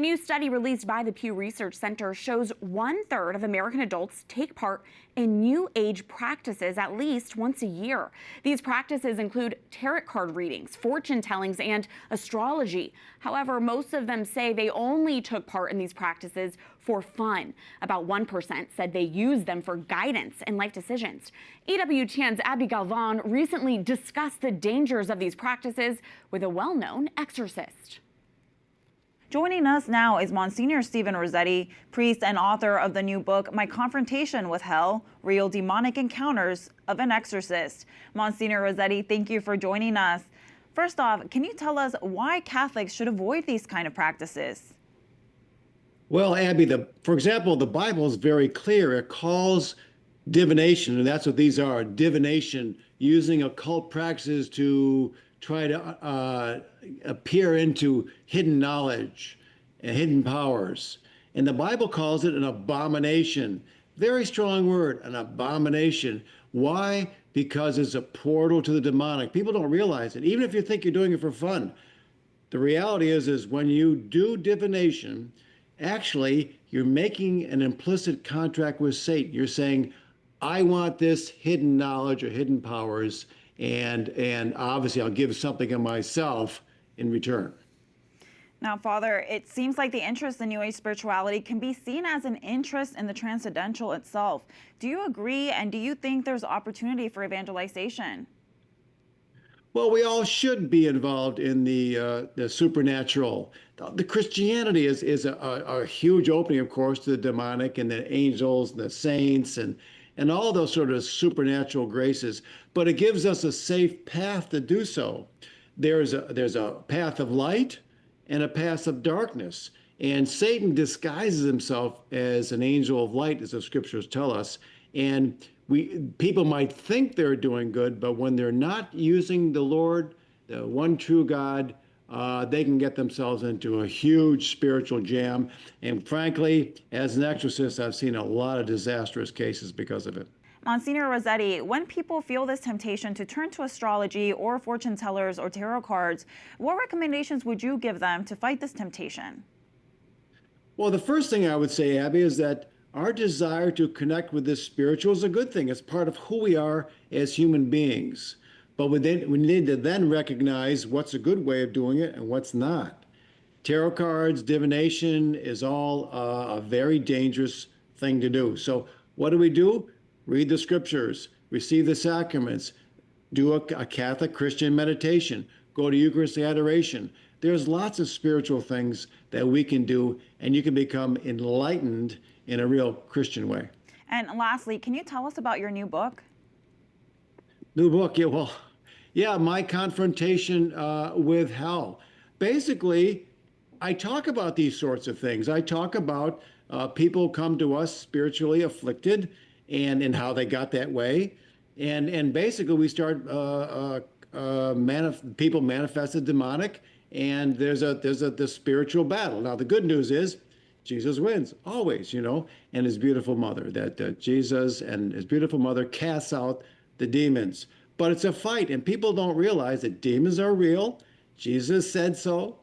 new study released by the Pew Research Center shows 1/3 of American adults take part in New Age practices at least once a year. These practices include tarot card readings, fortune tellings, and astrology. However, most of them say they only took part in these practices for fun. About 1% said they used them for guidance in life decisions. EWTN's Abby Galvan recently discussed the dangers of these practices with a well-known exorcist. Joining us now is Monsignor Stephen Rossetti, priest and author of the new book, My Confrontation with Hell, Real Demonic Encounters of an Exorcist. Monsignor Rossetti, thank you for joining us. First off, can you tell us why Catholics should avoid these kind of practices? Well, Abby, for example, the Bible is very clear. It calls divination, and that's what these are, divination, using occult practices to try to appear into hidden knowledge and hidden powers. And the Bible calls it an abomination. Very strong word, an abomination. Why? Because it's a portal to the demonic. People don't realize it, even if you think you're doing it for fun. The reality is when you do divination, actually, you're making an implicit contract with Satan. You're saying, I want this hidden knowledge or hidden powers, and obviously I'll give something of myself in return. Now, Father, it seems like the interest in New Age spirituality can be seen as an interest in the transcendental itself. Do you agree, and do you think there's opportunity for evangelization? Well, we all should be involved in the supernatural. The Christianity is a huge opening, of course, to the demonic and the angels and the saints and all those sort of supernatural graces. But it gives us a safe path to do so. There's a path of light and a path of darkness. And Satan disguises himself as an angel of light, as the scriptures tell us. And people might think they're doing good, but when they're not using the Lord, the one true God, they can get themselves into a huge spiritual jam. And frankly, as an exorcist, I've seen a lot of disastrous cases because of it. Monsignor Rossetti, when people feel this temptation to turn to astrology or fortune tellers or tarot cards, what recommendations would you give them to fight this temptation? Well, the first thing I would say, Abby, is that our desire to connect with this spiritual is a good thing. It's part of who we are as human beings. But we need to then recognize what's a good way of doing it and what's not. Tarot cards, divination is all a very dangerous thing to do. So what do? Read the scriptures, receive the sacraments, do a Catholic Christian meditation, go to Eucharistic adoration. There's lots of spiritual things that we can do, and you can become enlightened in a real Christian way. And lastly, can you tell us about your new book? New book, yeah, My Confrontation with Hell. Basically, I talk about these sorts of things. I talk about people come to us spiritually afflicted and how they got that way. And basically, we start, people manifested demonic, and there's the spiritual battle. Now, the good news is Jesus wins, always, and his beautiful mother, that Jesus and his beautiful mother casts out the demons. But it's a fight, and people don't realize that demons are real. Jesus said so.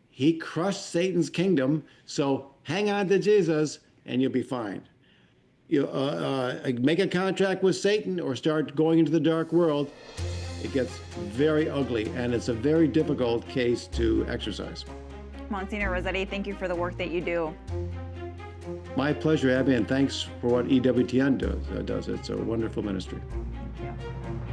He crushed Satan's kingdom. So hang on to Jesus, and you'll be fine. You make a contract with Satan or start going into the dark world, it gets very ugly, and it's a very difficult case to exercise. Monsignor Rossetti, thank you for the work that you do. My pleasure, Abby, and thanks for what EWTN does. It's a wonderful ministry. Thank you.